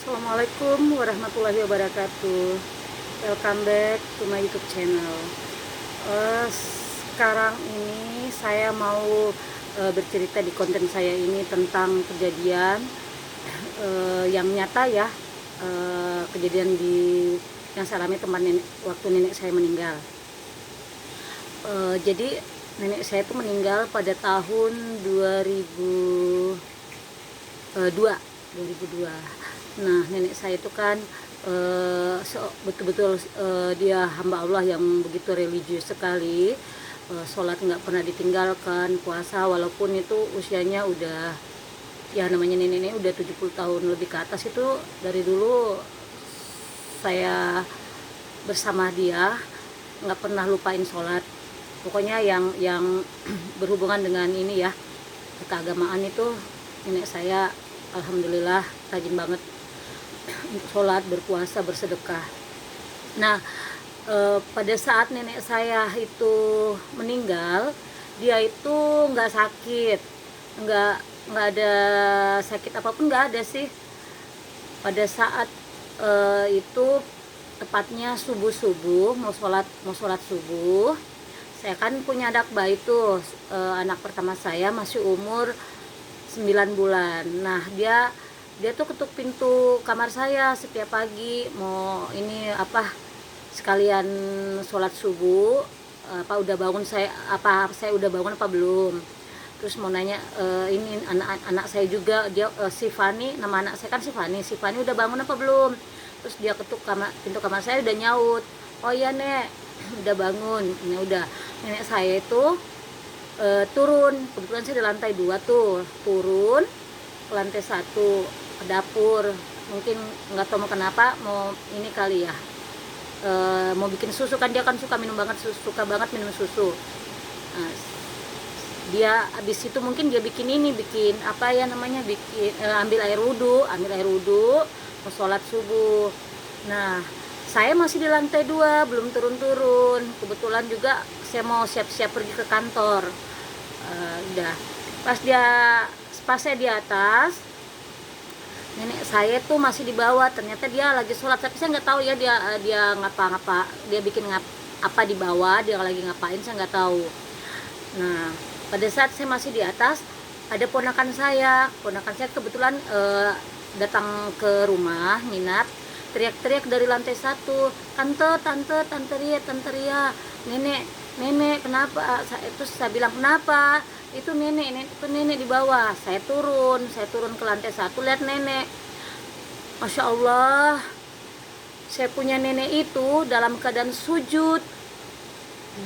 Assalamualaikum warahmatullahi wabarakatuh. Welcome back to my YouTube channel. Sekarang ini saya mau bercerita di konten saya ini tentang kejadian yang nyata ya, kejadian yang saya alami tempat waktu nenek saya meninggal. Jadi nenek saya itu meninggal pada tahun 2002. Nah, nenek saya itu kan betul-betul dia hamba Allah yang begitu religius sekali. Sholat nggak pernah ditinggalkan, puasa walaupun itu usianya udah, ya namanya nenek udah 70 tahun lebih ke atas. Itu dari dulu saya bersama dia nggak pernah lupain sholat. Pokoknya yang berhubungan dengan ini ya, keagamaan itu nenek saya alhamdulillah rajin banget sholat, berpuasa, bersedekah. Nah, pada saat nenek saya itu meninggal, dia itu nggak sakit, nggak ada sakit apapun, nggak ada sih. Pada saat itu tepatnya subuh mau sholat subuh. Saya kan punya anak bayi tuh, anak pertama saya masih umur 9 bulan. Nah, dia tuh ketuk pintu kamar saya setiap pagi, mau ini apa, sekalian sholat subuh, saya udah bangun apa belum. Terus mau nanya, ini anak saya juga, dia si Fani, nama anak saya kan si Fani udah bangun apa belum. Terus dia ketuk pintu kamar saya, udah nyaut, oh iya nek, udah bangun. Ini udah, nenek saya itu turun, kebetulan saya di lantai 2 tuh, turun ke lantai 1 ke dapur, mungkin nggak tahu mau kenapa, mau ini kali ya, mau bikin susu, kan dia kan suka banget minum susu. Nah, dia habis itu mungkin dia bikin apa ya namanya, ambil air wudhu mau sholat subuh. Nah, saya masih di lantai 2, belum turun-turun. Kebetulan juga saya mau siap-siap pergi ke kantor. Udah pas saya di atas, nenek saya tuh masih di bawah. Ternyata dia lagi sholat, tapi saya nggak tahu ya dia ngapa-ngapa, dia bikin apa di bawah, dia lagi ngapain saya nggak tahu. Nah, pada saat saya masih di atas, ada ponakan saya kebetulan datang ke rumah nginap, teriak-teriak dari lantai 1, tante Ria, nenek kenapa? Terus saya bilang, kenapa? Itu nenek di bawah. Saya turun ke lantai 1, lihat nenek. Masya Allah, saya punya nenek itu dalam keadaan sujud,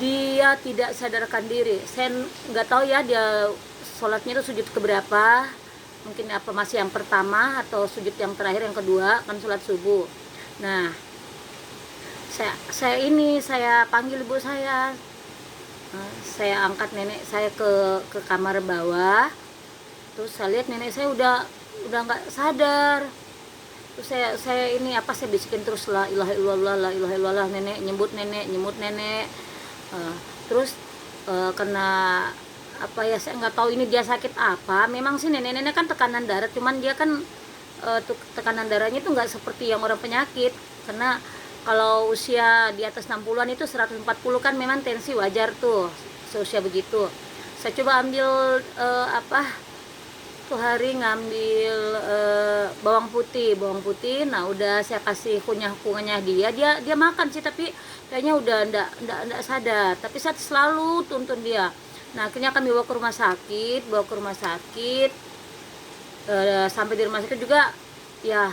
dia tidak sadarkan diri. Saya nggak tahu ya dia sholatnya itu sujud keberapa, mungkin apa masih yang pertama atau sujud yang terakhir, yang kedua kan sholat subuh. Nah, saya panggil ibu saya. Saya angkat nenek saya ke kamar bawah. Terus saya lihat nenek saya udah nggak sadar. Terus saya bisikin terus, la ilaha illallah, nenek, nyebut nenek. Terus kena apa ya, saya nggak tahu ini dia sakit apa. Memang sih nenek kan tekanan darah, cuman dia kan tekanan darahnya itu nggak seperti yang orang penyakit. Karena kalau usia di atas 60-an itu 140 kan memang tensi wajar tuh seusia begitu. Saya coba ambil tuh hari ngambil bawang putih. Nah, udah saya kasih kunyah dia makan sih, tapi kayaknya udah ndak sadar. Tapi saya selalu tuntun dia. Nah, akhirnya kami bawa ke rumah sakit. Sampai di rumah sakit juga ya,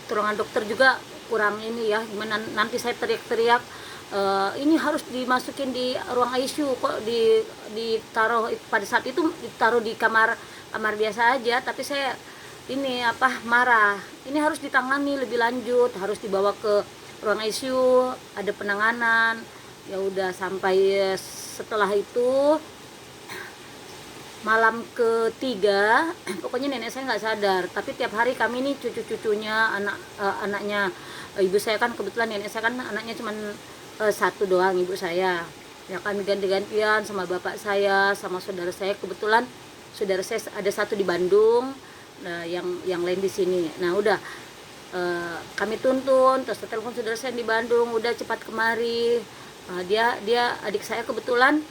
ruangan dokter juga kurang ini ya, gimana nanti saya teriak-teriak, ini harus dimasukin di ruang ICU, kok ditaruh pada saat itu ditaruh di kamar biasa aja. Tapi saya marah, ini harus ditangani lebih lanjut, harus dibawa ke ruang ICU, ada penanganan. Ya udah, sampai setelah itu malam ketiga, pokoknya nenek saya nggak sadar. Tapi tiap hari kami nih, cucu-cucunya, anaknya ibu saya, kan kebetulan nenek saya kan anaknya cuma satu doang, ibu saya. Ya kan ganti-gantian sama bapak saya, sama saudara saya. Kebetulan saudara saya ada satu di Bandung, nah yang lain di sini. Nah udah, kami tuntun, terus telepon saudara saya di Bandung, udah cepat kemari. Dia adik saya kebetulan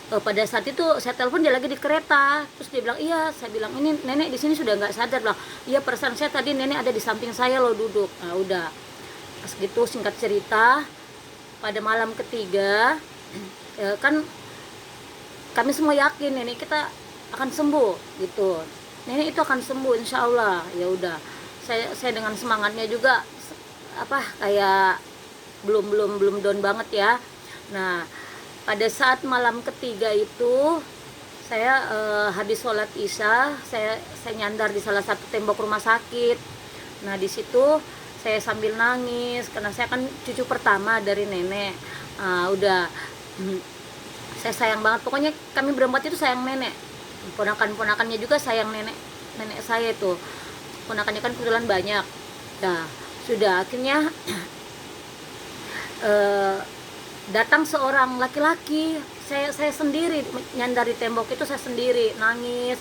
pada saat itu saya telepon dia lagi di kereta, terus dia bilang iya, saya bilang ini nenek di sini sudah nggak sadar. Bilang iya, perasaan saya tadi nenek ada di samping saya loh duduk. Nah udah pas gitu, singkat cerita, pada malam ketiga kan kami semua yakin nenek kita akan sembuh gitu, nenek itu akan sembuh insya Allah. Ya udah, saya dengan semangatnya juga kayak belum down banget ya. Nah pada saat malam ketiga itu saya habis sholat isya, saya nyandar di salah satu tembok rumah sakit. Nah di situ saya sambil nangis karena saya kan cucu pertama dari nenek. Udah saya sayang banget, pokoknya kami berempat itu sayang nenek. Ponakannya juga sayang nenek saya itu. Ponakannya kan kebetulan banyak. Nah sudah akhirnya datang seorang laki-laki, saya sendiri nyandar di tembok itu, saya sendiri nangis.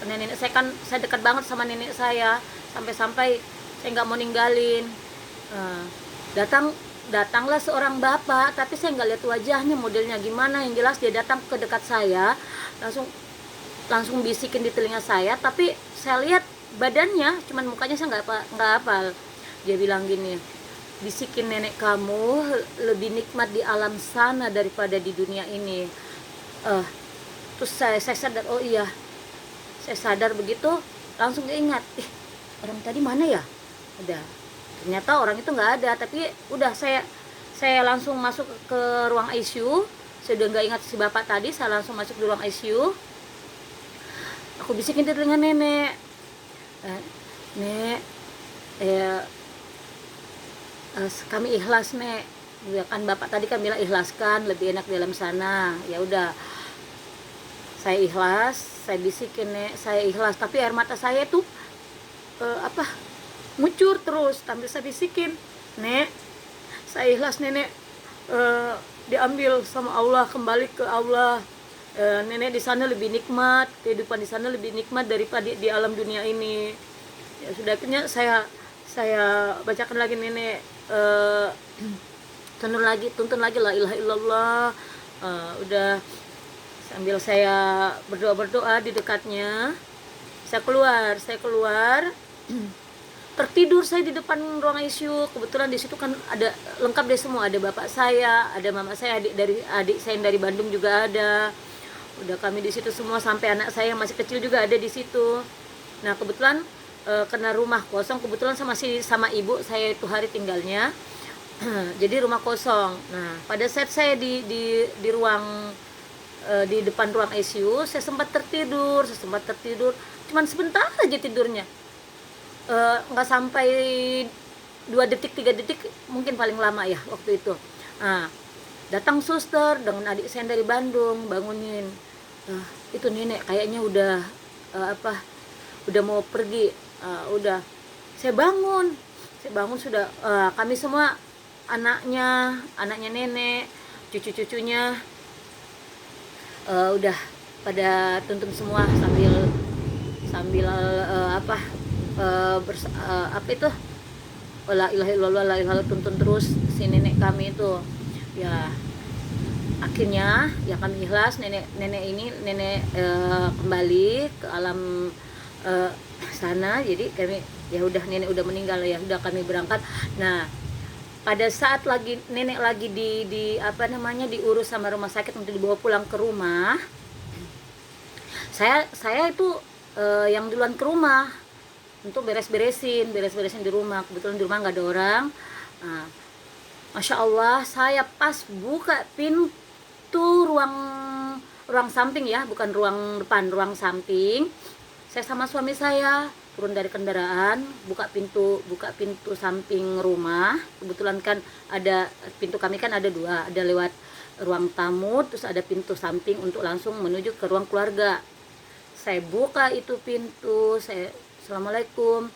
Nenek saya kan, saya dekat banget sama nenek saya, sampai saya nggak mau ninggalin. Datanglah seorang bapak, tapi saya nggak lihat wajahnya, modelnya gimana. Yang jelas dia datang ke dekat saya, langsung bisikin di telinga saya, tapi saya lihat badannya, cuman mukanya saya nggak hafal. Dia bilang gini, bisikin nenek kamu lebih nikmat di alam sana daripada di dunia ini. Terus saya sadar, oh iya, saya sadar begitu, langsung ingat, orang tadi mana ya? Udah, ternyata orang itu nggak ada. Tapi udah saya langsung masuk ke ruang ICU. Saya udah nggak ingat si bapak tadi, saya langsung masuk di ruang ICU. Aku bisikin di telinga nenek, nek, kami ikhlas nek, ya kan bapak tadi kan bilang ikhlaskan, lebih enak di dalam sana. Ya udah, saya ikhlas, saya bisikin nek, saya ikhlas. Tapi air mata saya tuh ngucur terus, sambil saya bisikin, nek, saya ikhlas nenek, diambil sama Allah, kembali ke Allah. Nenek di sana lebih nikmat, kehidupan di sana lebih nikmat daripada di alam dunia ini. Ya sudah, akhirnya saya bacakan lagi nenek, tuntun lagi la ilaha illallah. Udah, sambil saya berdoa di dekatnya, saya keluar tertidur saya di depan ruang ICU. Kebetulan di situ kan ada lengkap deh semua, ada bapak saya, ada mama saya, adik saya yang dari Bandung juga ada. Udah kami di situ semua, sampai anak saya yang masih kecil juga ada di situ. Nah kebetulan karena rumah kosong, kebetulan sama ibu saya itu hari tinggalnya, jadi rumah kosong. Nah pada saat saya di ruang di depan ruang ICU, saya sempat tertidur, cuman sebentar aja tidurnya, nggak sampai 2 detik 3 detik mungkin paling lama ya waktu itu. Nah datang suster dengan adik saya dari Bandung, bangunin, itu nenek kayaknya udah udah mau pergi. Udah, saya bangun sudah, kami semua, anaknya nenek, cucu-cucunya, udah pada tuntun semua sambil la ilaha illallah, la ilaha illallah, tuntun terus si nenek kami itu. Ya akhirnya ya kami ikhlas, nenek kembali ke alam sana. Jadi kami, ya udah, nenek udah meninggal, ya udah kami berangkat. Nah pada saat nenek lagi diurus sama rumah sakit untuk dibawa pulang ke rumah, saya itu yang duluan ke rumah untuk beres-beresin di rumah. Kebetulan di rumah nggak ada orang. Nah, Masya Allah, saya pas buka pintu ruang samping ya, bukan ruang depan, ruang samping. Saya sama suami saya turun dari kendaraan, buka pintu samping rumah. Kebetulan kan ada pintu, kami kan ada 2, ada lewat ruang tamu, terus ada pintu samping untuk langsung menuju ke ruang keluarga. Saya buka itu pintu, saya assalamualaikum.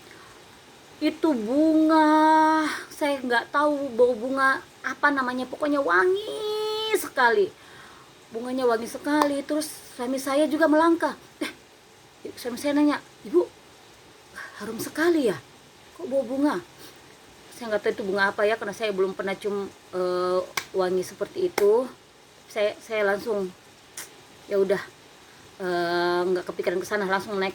Itu bunga, saya nggak tahu bau bunga apa namanya, pokoknya wangi sekali, bunganya wangi sekali. Terus suami saya juga melangkah, suami saya nanya, ibu, harum sekali ya? kok bawa bunga. Saya nggak tahu itu bunga apa ya, karena saya belum pernah cium wangi seperti itu. Saya langsung ya udah nggak kepikiran ke sana, langsung naik